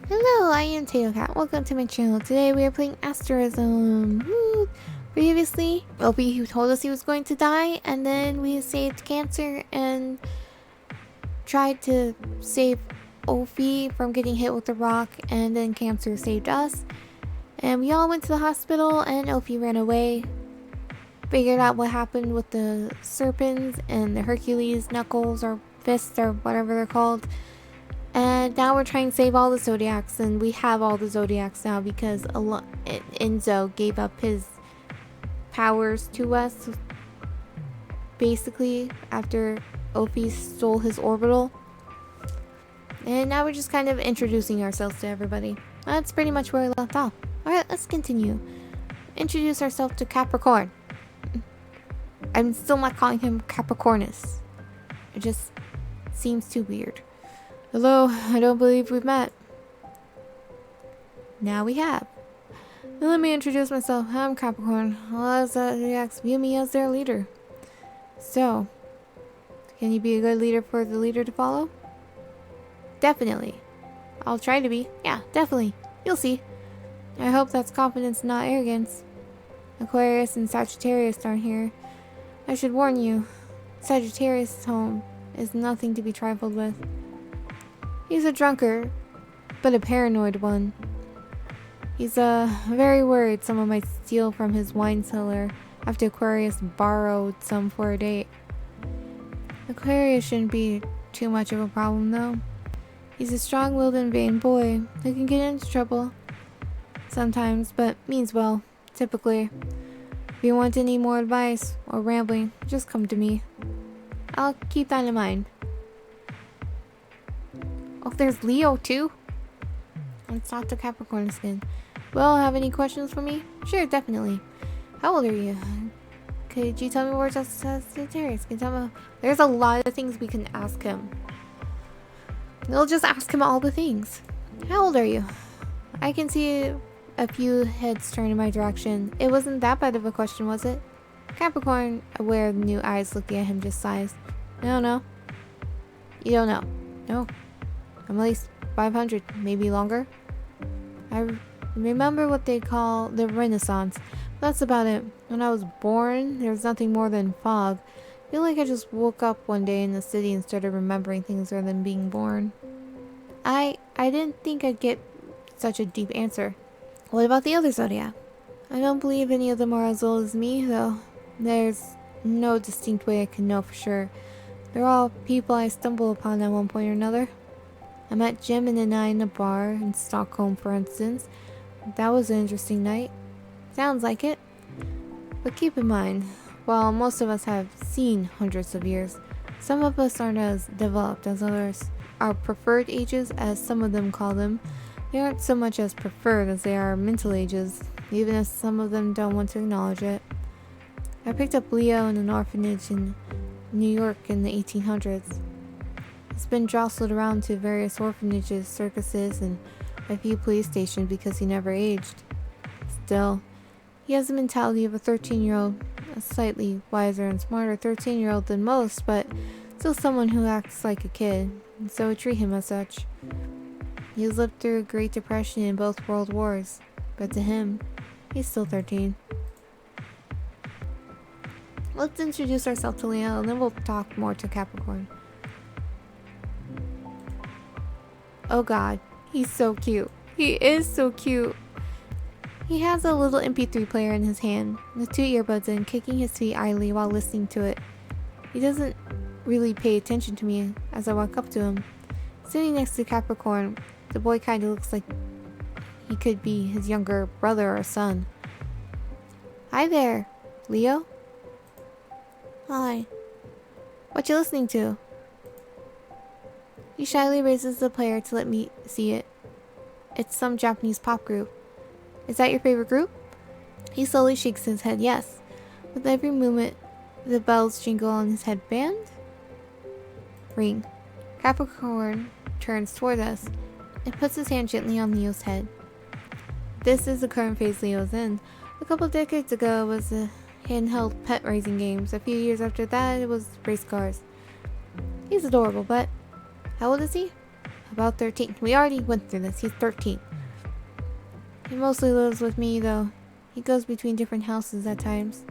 Hello, I am Cat. Welcome to my channel. Today we are playing Asterism. Woo! Previously, Opie who told us he was going to die, and then we saved Cancer and tried to save Opie from getting hit with the rock, and then Cancer saved us. And we all went to the hospital, and Opie ran away. Figured out what happened with the serpents and the Hercules knuckles or fists or whatever they're called. And now we're trying to save all the Zodiacs, and we have all the Zodiacs now because Enzo gave up his powers to us, basically, after Opie stole his orbital. And now we're just kind of introducing ourselves to everybody. That's pretty much where I left off. Alright, let's continue. Introduce ourselves to Capricorn. I'm still not calling him Capricornus. It just seems too weird. Hello, I don't believe we've met. Now we have. Now let me introduce myself. I'm Capricorn. A lot of Zodiacs view me as their leader. So, can you be a good leader for the leader to follow? Definitely. I'll try to be. Yeah, definitely. You'll see. I hope that's confidence, not arrogance. Aquarius and Sagittarius aren't here. I should warn you, Sagittarius' home is nothing to be trifled with. He's a drunkard, but a paranoid one. He's very worried someone might steal from his wine cellar after Aquarius borrowed some for a date. Aquarius shouldn't be too much of a problem though. He's a strong-willed and vain boy who can get into trouble sometimes, but means well, typically. If you want any more advice or rambling, just come to me. I'll keep that in mind. Oh, there's Leo too? Let's talk to Capricorn again. Well, have any questions for me? Sure, definitely. How old are you? Could you tell me more about Sagittarius? Can you tell me? There's a lot of things we can ask him. We'll just ask him all the things. How old are you? I can see a few heads turn in my direction. It wasn't that bad of a question, was it? Capricorn, aware of the new eyes looking at him, just sighs. I don't know. You don't know? No. I'm at least 500, maybe longer. I remember what they call the Renaissance. That's about it. When I was born, there was nothing more than fog. I feel like I just woke up one day in the city and started remembering things rather than being born. I didn't think I'd get such a deep answer. What about the other Zodiac? I don't believe any of them are as old as me, though. There's no distinct way I can know for sure. They're all people I stumble upon at one point or another. I met Jim and I in a bar in Stockholm, for instance. That was an interesting night. Sounds like it. But keep in mind, while most of us have seen hundreds of years, some of us aren't as developed as others. Our preferred ages, as some of them call them, they aren't so much as preferred as they are mental ages, even if some of them don't want to acknowledge it. I picked up Leo in an orphanage in New York in the 1800s. He's been jostled around to various orphanages, circuses, and a few police stations because he never aged. Still, he has the mentality of a 13-year-old, a slightly wiser and smarter 13-year-old than most, but still someone who acts like a kid, and so we treat him as such. He has lived through a Great Depression in both World Wars, but to him, he's still 13. Let's introduce ourselves to Leo, and then we'll talk more to Capricorn. Oh god, he's so cute. He is so cute. He has a little MP3 player in his hand, with 2 earbuds in, kicking his feet idly while listening to it. He doesn't really pay attention to me as I walk up to him. Sitting next to Capricorn, the boy kind of looks like he could be his younger brother or son. Hi there, Leo. Hi. What you listening to? He shyly raises the player to let me see it. It's some Japanese pop group. Is that your favorite group? He slowly shakes his head yes. With every movement, the bells jingle on his headband. Ring. Capricorn turns toward us and puts his hand gently on Leo's head. This is the current phase Leo's in. A couple decades ago it was the handheld pet racing games. A few years after that it was race cars. He's adorable, but how old is he? About 13. We already went through this. He's 13. He mostly lives with me, though. He goes between different houses at times.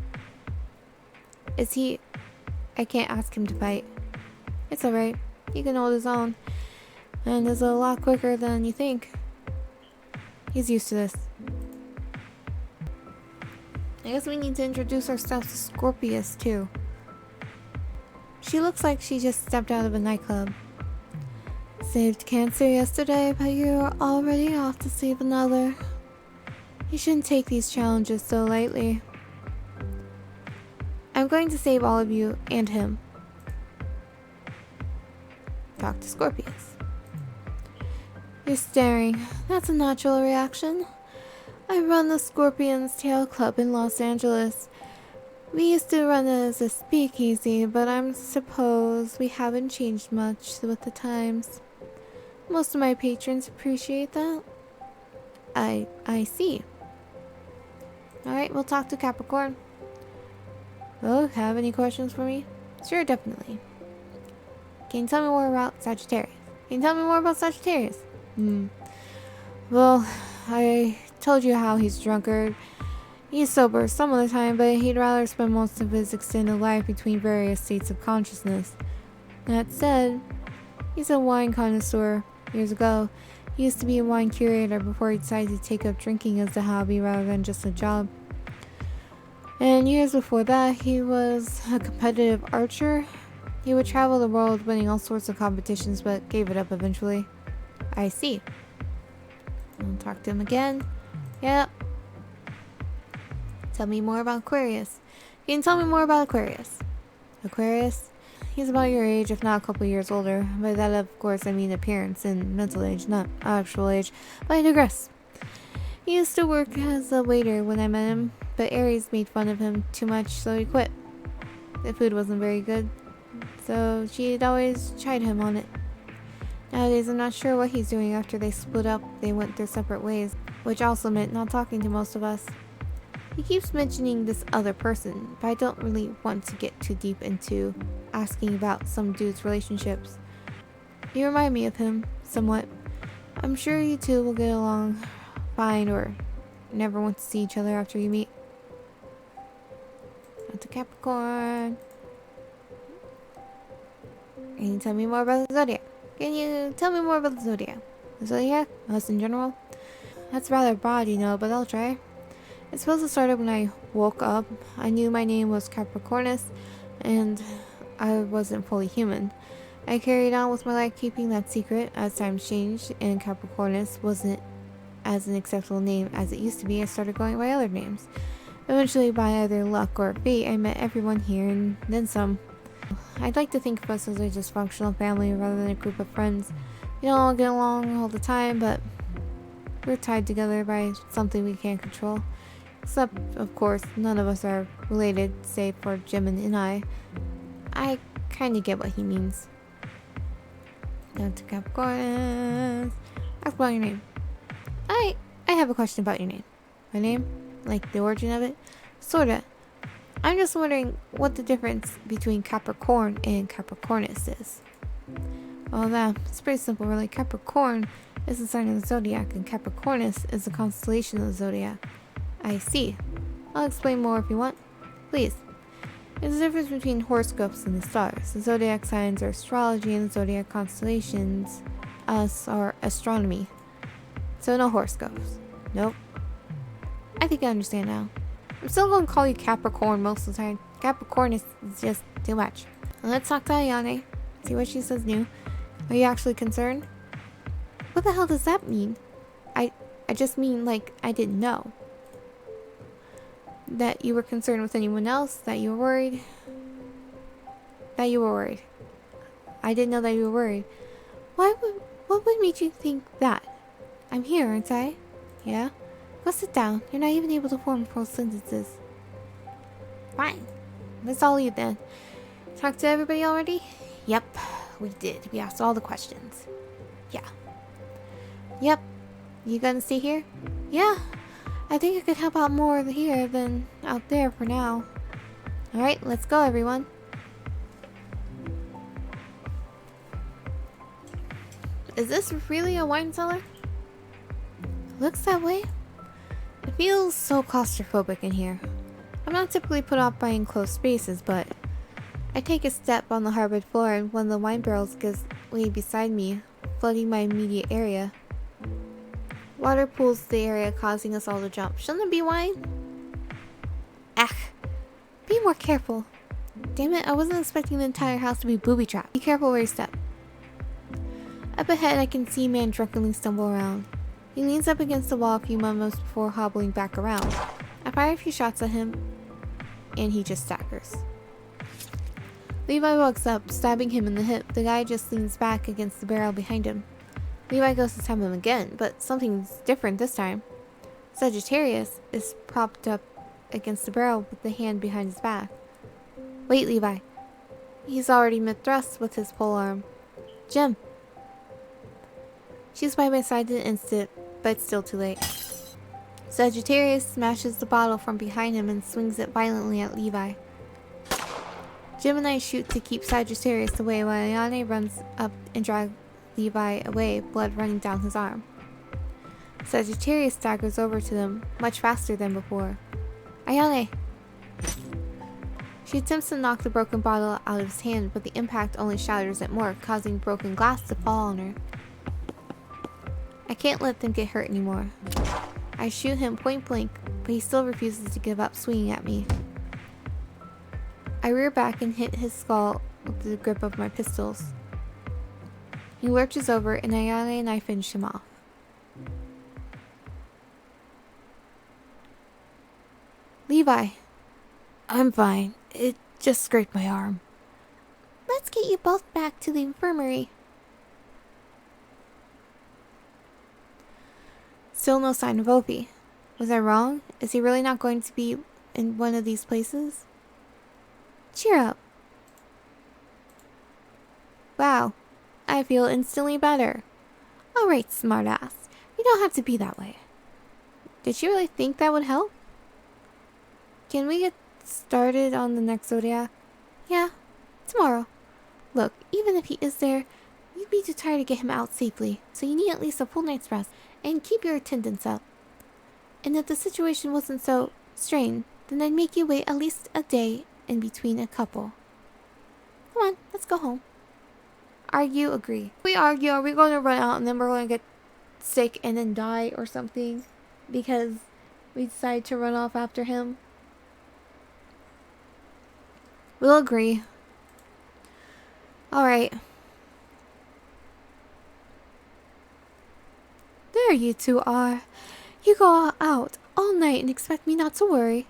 Is he... I can't ask him to fight. It's alright. He can hold his own. And is a lot quicker than you think. He's used to this. I guess we need to introduce ourselves to Scorpius, too. She looks like she just stepped out of a nightclub. Saved cancer yesterday, but you're already off to save another. You shouldn't take these challenges so lightly. I'm going to save all of you and him. Talk to Scorpius. You're staring. That's a natural reaction. I run the Scorpion's Tail Club in Los Angeles. We used to run it as a speakeasy, but I suppose we haven't changed much with the times. Most of my patrons appreciate that. I see. Alright, we'll talk to Capricorn. Well, have any questions for me? Sure, definitely. Can you tell me more about Sagittarius? Can you tell me more about Sagittarius? Well, I told you how he's drunkard. He's sober some of the time, but he'd rather spend most of his extended life between various states of consciousness. That said, he's a wine connoisseur. Years ago, he used to be a wine curator before he decided to take up drinking as a hobby rather than just a job. And years before that, he was a competitive archer. He would travel the world winning all sorts of competitions, but gave it up eventually. I see. I'll talk to him again. Yep. Tell me more about Aquarius. Can you tell me more about Aquarius? Aquarius? He's about your age, if not a couple years older. By that, of course, I mean appearance and mental age, not actual age. But I digress. He used to work as a waiter when I met him, but Aries made fun of him too much, so he quit. The food wasn't very good, so she'd always chide him on it. Nowadays, I'm not sure what he's doing after they split up. They went their separate ways, which also meant not talking to most of us. He keeps mentioning this other person, but I don't really want to get too deep into asking about some dude's relationships. You remind me of him, somewhat. I'm sure you two will get along fine or never want to see each other after you meet. On to Capricorn. Can you tell me more about the Zodiac? Can you tell me more about the Zodiac? The Zodiac? Us in general? That's rather broad, you know, but I'll try. It's supposed to start when I woke up. I knew my name was Capricornus, and I wasn't fully human. I carried on with my life keeping that secret as times changed, and Capricornus wasn't as an acceptable name as it used to be. I started going by other names. Eventually, by either luck or fate, I met everyone here and then some. I'd like to think of us as a dysfunctional family rather than a group of friends. We don't all get along all the time, but we're tied together by something we can't control. Except, of course, none of us are related, save for Jimin and I. I kinda get what he means. Down to Capricorn. Ask about your name. I have a question about your name. My name? Like the origin of it? Sorta. I'm just wondering what the difference between Capricorn and Capricornus is. Well, that's pretty simple, really. Capricorn is the sign of the Zodiac, and Capricornus is the constellation of the Zodiac. I see. I'll explain more if you want. Please. There's a difference between horoscopes and the stars. The zodiac signs are astrology and the zodiac constellations, us, are astronomy. So no horoscopes. Nope. I think I understand now. I'm still going to call you Capricorn most of the time. Capricorn is just too much. Let's talk to Ayane. See what she says new. Are you actually concerned? What the hell does that mean? I just mean like I didn't know. That you were concerned with anyone else? That you were worried? That you were worried. I didn't know that you were worried. What would make you think that? I'm here, aren't I? Yeah? Go sit down. You're not even able to form full sentences. Fine. That's all you then. Talked to everybody already? Yep, we did. We asked all the questions. Yeah. Yep. You gonna stay here? Yeah. I think I could help out more here than out there for now. Alright, let's go everyone. Is this really a wine cellar? Looks that way. It feels so claustrophobic in here. I'm not typically put off by enclosed spaces, but I take a step on the hardwood floor and one of the wine barrels gives way beside me, flooding my immediate area. Water pools the area, causing us all to jump. Shouldn't it be wine? Ah! Be more careful. Damn it, I wasn't expecting the entire house to be booby-trapped. Be careful where you step. Up ahead, I can see a man drunkenly stumble around. He leans up against the wall a few moments before hobbling back around. I fire a few shots at him, and he just staggers. Levi walks up, stabbing him in the hip. The guy just leans back against the barrel behind him. Levi goes to stab him again, but something's different this time. Sagittarius is propped up against the barrel with the hand behind his back. Wait, Levi. He's already mid-thrust with his polearm. Jim. She's by my side in an instant, but it's still too late. Sagittarius smashes the bottle from behind him and swings it violently at Levi. Jim and I shoot to keep Sagittarius away while Ayane runs up and drags Levi away, blood running down his arm. Sagittarius staggers over to them, much faster than before. Ayane! She attempts to knock the broken bottle out of his hand, but the impact only shatters it more, causing broken glass to fall on her. I can't let them get hurt anymore. I shoot him point blank, but he still refuses to give up swinging at me. I rear back and hit his skull with the grip of my pistols. He lurches over, and Ayane and I finish him off. Levi. I'm fine. It just scraped my arm. Let's get you both back to the infirmary. Still no sign of Opie. Was I wrong? Is he really not going to be in one of these places? Cheer up. Wow. I feel instantly better. Alright, smartass. You don't have to be that way. Did you really think that would help? Can we get started on the next Zodiac? Yeah, tomorrow. Look, even if he is there, you'd be too tired to get him out safely, so you need at least a full night's rest, and keep your attendance up. And if the situation wasn't so strained, then I'd make you wait at least a day in between a couple. Come on, let's go home. Argue, agree. If we argue, are we going to run out and then we're going to get sick and then die or something? Because we decide to run off after him? We'll agree. Alright. There you two are. You go out all night and expect me not to worry.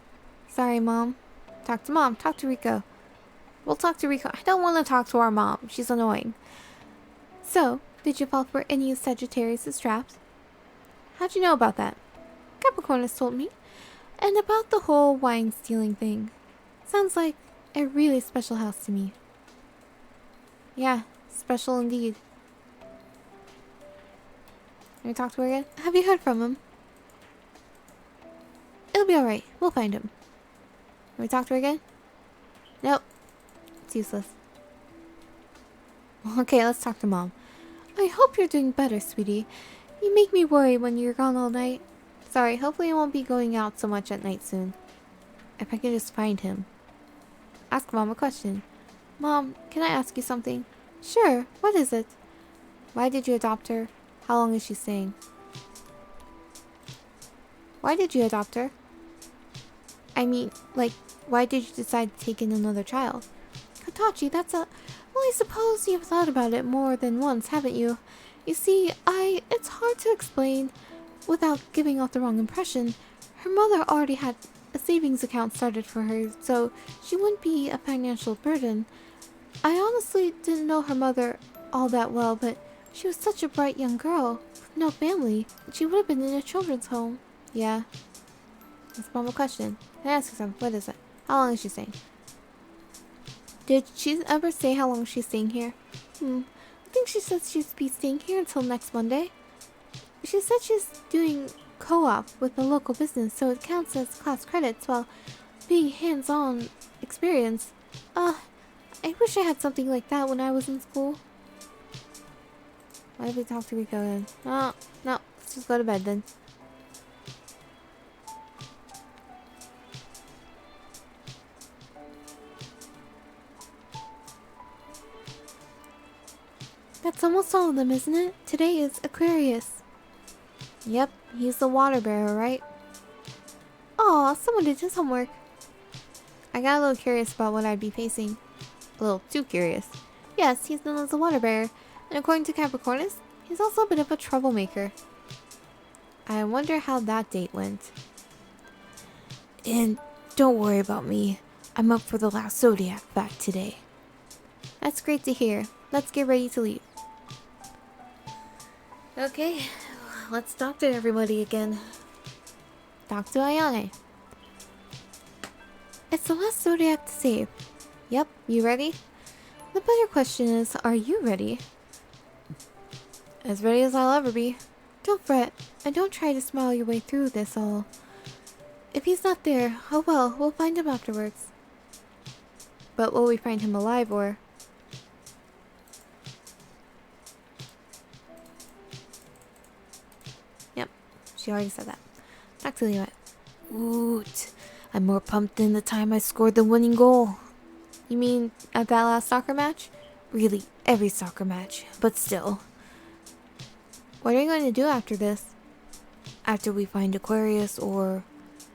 Sorry, Mom. Talk to Mom. Talk to Rico. We'll talk to Rico. I don't want to talk to our mom. She's annoying. So, did you fall for any of Sagittarius' traps? How'd you know about that? Capricorn has told me. And about the whole wine stealing thing. Sounds like a really special house to me. Yeah, special indeed. Can we talk to her again? Have you heard from him? It'll be alright. We'll find him. Can we talk to her again? Nope. It's useless. Okay, let's talk to Mom. I hope you're doing better, sweetie. You make me worry when you're gone all night. Sorry, hopefully I won't be going out so much at night soon. If I could just find him. Ask Mom a question. Mom, can I ask you something? Sure, what is it? Why did you adopt her? How long is she staying? Why did you adopt her? I mean, like, why did you decide to take in another child? Katachi, that's a... Well, I suppose you've thought about it more than once, haven't you? You see, it's hard to explain without giving off the wrong impression. Her mother already had a savings account started for her, so she wouldn't be a financial burden. I honestly didn't know her mother all that well, but she was such a bright young girl with no family. She would have been in a children's home. Yeah. That's Mom a question. Can I ask you something? What is it? How long is she staying? Did she ever say how long she's staying here? I think she said she'd be staying here until next Monday. She said she's doing co-op with a local business, so it counts as class credits while being hands-on experience. I wish I had something like that when I was in school. Why did we talk to Rico then? Oh, no. Let's just go to bed then. That's almost all of them, isn't it? Today is Aquarius. Yep, he's the water bearer, right? Aw, someone did his homework. I got a little curious about what I'd be facing. A little too curious. Yes, he's known as the water bearer, and according to Capricornus, he's also a bit of a troublemaker. I wonder how that date went. And don't worry about me. I'm up for the last Zodiac back today. That's great to hear. Let's get ready to leave. Okay, let's talk to everybody again. Talk to Ayane. It's the last Zodiac to save. Yep, you ready? The better question is, are you ready? As ready as I'll ever be. Don't fret, and don't try to smile your way through this all. If he's not there, oh well, we'll find him afterwards. But will we find him alive or... Yep, she already said that. Back to Leo. Woot. I'm more pumped than the time I scored the winning goal. You mean at that last soccer match? Really, every soccer match, but still. What are you going to do after this? After we find Aquarius or...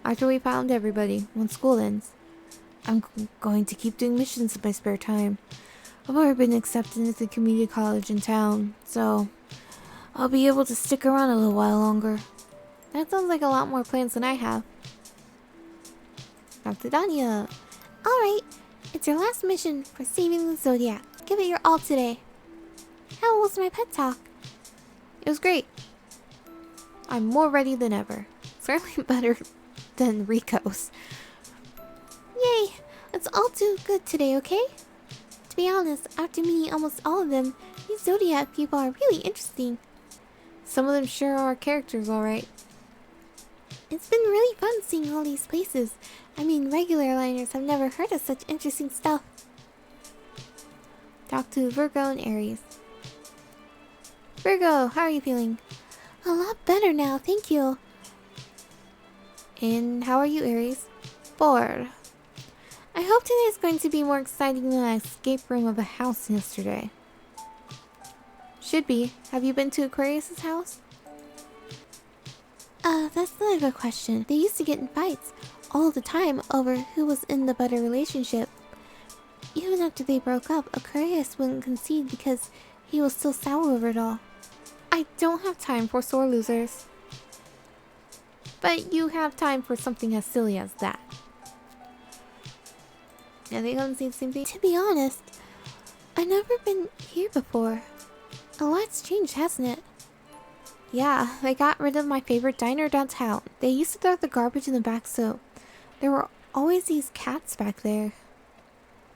after we found everybody, when school ends. I'm going to keep doing missions in my spare time. I've already been accepted into the community college in town, so... I'll be able to stick around a little while longer. That sounds like a lot more plans than I have. Dr. Danya. Alright, it's your last mission for saving the Zodiac. Give it your all today. How was my pet talk? It was great. I'm more ready than ever. Certainly better than Rico's. Yay! Let's all do good today, okay? To be honest, after meeting almost all of them, these Zodiac people are really interesting. Some of them sure are characters, alright. It's been really fun seeing all these places. I mean, regular airliners have never heard of such interesting stuff. Talk to Virgo and Aries. Virgo, how are you feeling? A lot better now, thank you. And how are you, Aries? Bored. I hope today is going to be more exciting than an escape room of a house yesterday. Should be. Have you been to Aquarius's house? That's not a good question. They used to get in fights all the time over who was in the better relationship. Even after they broke up, Aquarius wouldn't concede because he was still sour over it all. I don't have time for sore losers. But you have time for something as silly as that. Are they gonna say the same thing? To be honest, I've never been here before. A lot's changed, hasn't it? Yeah, they got rid of my favorite diner downtown. They used to throw the garbage in the back, so there were always these cats back there.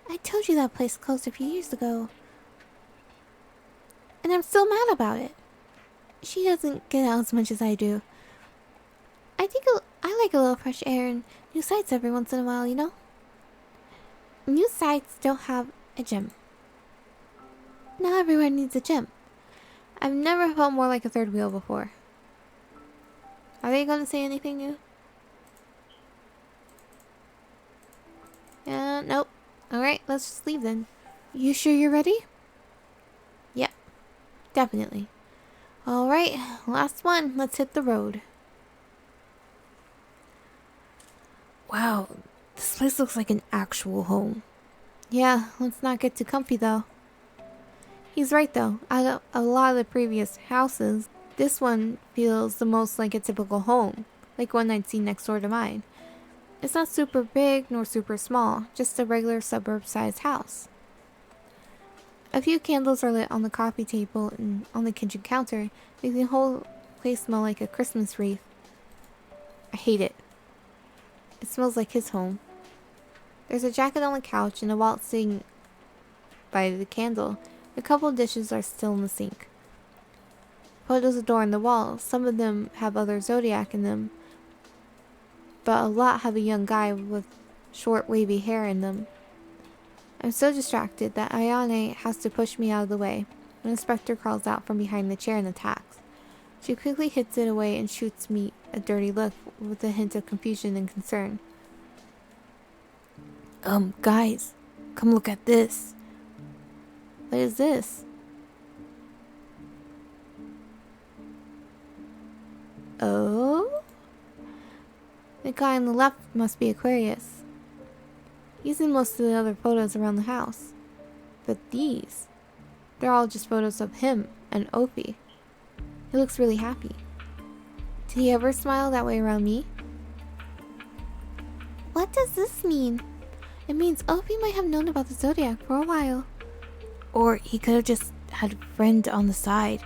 I told you that place closed a few years ago. And I'm still mad about it. She doesn't get out as much as I do. I think I like a little fresh air and new sights every once in a while, you know? New sights don't have a gym. Not everyone needs a gym. I've never felt more like a third wheel before. Are they gonna say anything new? Nope. Alright, let's just leave then. You sure you're ready? Yep. Definitely. Alright, last one. Let's hit the road. Wow, this place looks like an actual home. Yeah, let's not get too comfy though. He's right though. Out of a lot of the previous houses, this one feels the most like a typical home, like one I'd seen next door to mine. It's not super big nor super small, just a regular suburb-sized house. A few candles are lit on the coffee table and on the kitchen counter, making the whole place smell like a Christmas wreath. I hate it. It smells like his home. There's a jacket on the couch and a wallet sitting by the candle. A couple of dishes are still in the sink. Photos adorn the wall. Some of them have other Zodiac in them, but a lot have a young guy with short wavy hair in them. I'm so distracted that Ayane has to push me out of the way. when the specter crawls out from behind the chair and attacks. She quickly hits it away and shoots me a dirty look with a hint of confusion and concern. Guys, come look at this. What is this? Oh? The guy on the left must be Aquarius. He's in most of the other photos around the house. But these, they're all just photos of him and Opie. He looks really happy. Did he ever smile that way around me? What does this mean? It means Opie might have known about the Zodiac for a while. Or he could have just had a friend on the side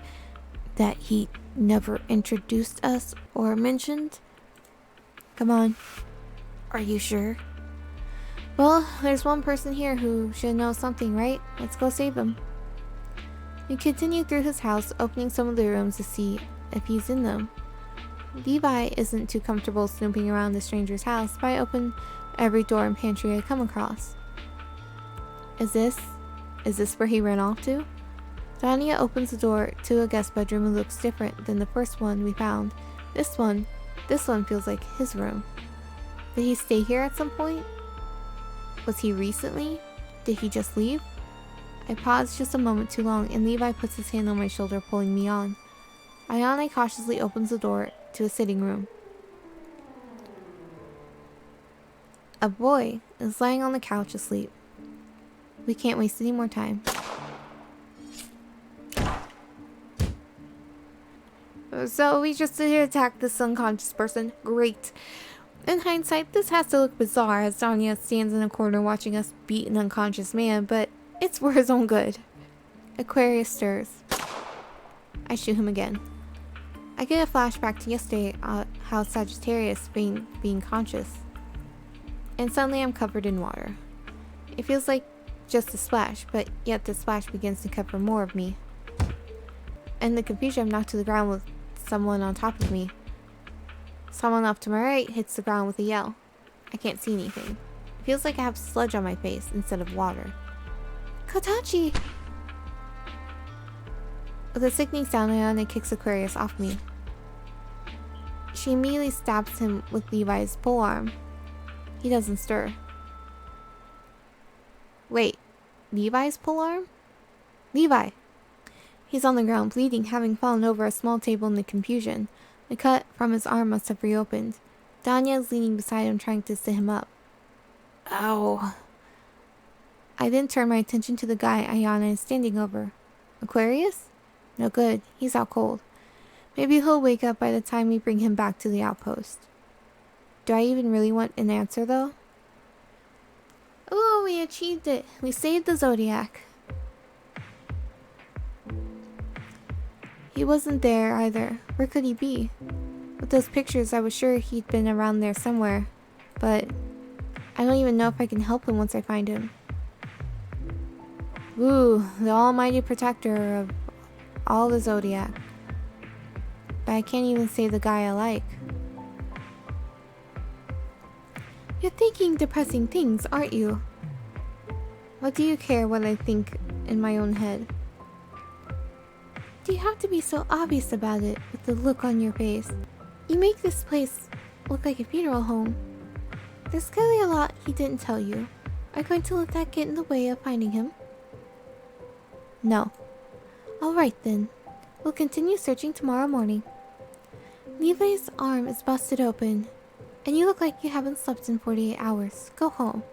that he never introduced us or mentioned. Come on. Are you sure? Well, there's one person here who should know something, right? Let's go save him. We continued through his house, opening some of the rooms to see if he's in them. Levi isn't too comfortable snooping around the stranger's house, but I opened every door and pantry I come across. Is this where he ran off to? Dania opens the door to a guest bedroom and looks different than the first one we found. This one feels like his room. Did he stay here at some point? Was he recently? Did he just leave? I paused just a moment too long and Levi puts his hand on my shoulder, pulling me on. Ayane cautiously opens the door to a sitting room. A boy is lying on the couch asleep. We can't waste any more time. So we just did attack this unconscious person. Great. In hindsight, this has to look bizarre as Danya stands in a corner watching us beat an unconscious man, but it's for his own good. Aquarius stirs. I shoot him again. I get a flashback to yesterday, how Sagittarius being conscious. And suddenly I'm covered in water. It feels like just a splash, but yet the splash begins to cover more of me. In the confusion, I'm knocked to the ground with someone on top of me. Someone off to my right hits the ground with a yell. I can't see anything. It feels like I have sludge on my face instead of water. Kotachi! With a sickening sound, Ayane kicks Aquarius off me. She immediately stabs him with Levi's polearm. He doesn't stir. Wait, Levi's polearm? Levi! He's on the ground, bleeding, having fallen over a small table in the confusion. The cut from his arm must have reopened. Danya is leaning beside him, trying to sit him up. Ow. I then turn my attention to the guy Ayane is standing over. Aquarius? No good. He's out cold. Maybe he'll wake up by the time we bring him back to the outpost. Do I even really want an answer, though? Ooh, we achieved it. We saved the Zodiac. He wasn't there either. Where could he be? With those pictures, I was sure he'd been around there somewhere. But I don't even know if I can help him once I find him. Ooh, the almighty protector of all the Zodiac. But I can't even say the guy I like. You're thinking depressing things, aren't you? What do you care what I think in my own head? Do you have to be so obvious about it with the look on your face? You make this place look like a funeral home. There's clearly a lot he didn't tell you. Are you going to let that get in the way of finding him? No. Alright then. We'll continue searching tomorrow morning. Levi's arm is busted open, and you look like you haven't slept in 48 hours. Go home.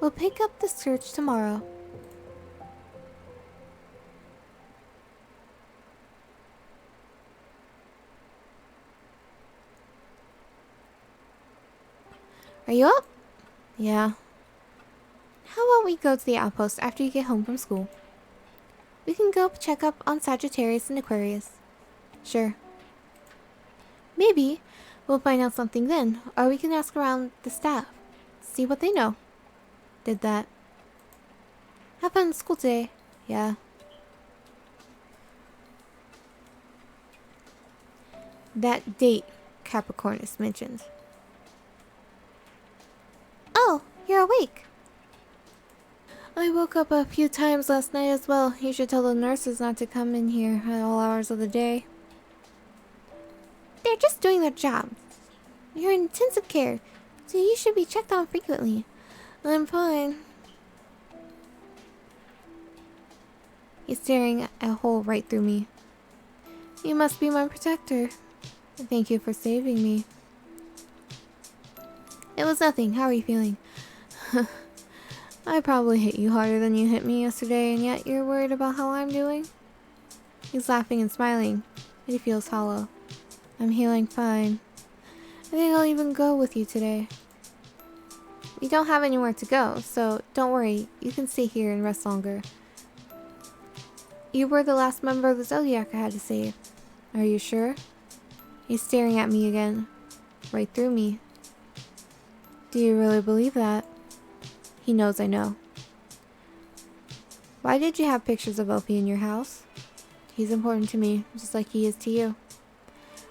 We'll pick up the search tomorrow. Are you up? Yeah. How about we go to the outpost after you get home from school? We can go check up on Sagittarius and Aquarius. Sure. Maybe we'll find out something then, or we can ask around the staff. See what they know. Did that. Have fun in school today. Yeah. That date Capricornus mentioned. Oh, you're awake. I woke up a few times last night as well. You should tell the nurses not to come in here at all hours of the day. They're just doing their job. You're in intensive care, so you should be checked on frequently. I'm fine. He's staring a hole right through me. You must be my protector. Thank you for saving me. It was nothing. How are you feeling? I probably hit you harder than you hit me yesterday, and yet you're worried about how I'm doing? He's laughing and smiling, but he feels hollow. I'm healing fine. I think I'll even go with you today. We don't have anywhere to go, so don't worry. You can stay here and rest longer. You were the last member of the Zodiac I had to save. Are you sure? He's staring at me again. Right through me. Do you really believe that? He knows I know. Why did you have pictures of Opie in your house? He's important to me, just like he is to you.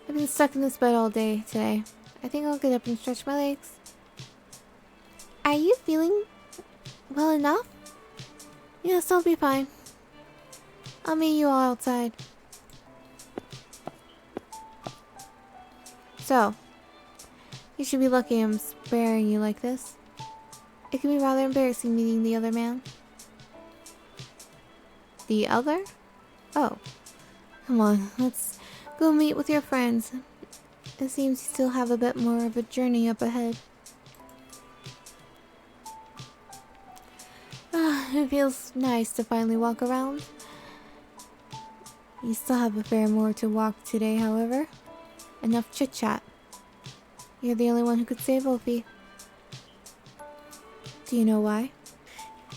I've been stuck in this bed all day today. I think I'll get up and stretch my legs. Are you feeling well enough? Yes, I'll be fine. I'll meet you all outside. So, you should be lucky I'm sparing you like this. It can be rather embarrassing meeting the other man. The other? Oh. Come on, let's go meet with your friends. It seems you still have a bit more of a journey up ahead. It feels nice to finally walk around. You still have a fair more to walk today, however. Enough chit-chat. You're the only one who could save Opie. Do you know why?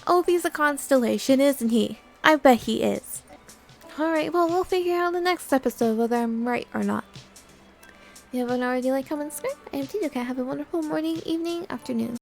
Opie's a constellation, isn't he? I bet he is. Alright, well, we'll figure out in the next episode whether I'm right or not. If you haven't already, like, comment, subscribe. I am Zodiac. Have a wonderful morning, evening, afternoon.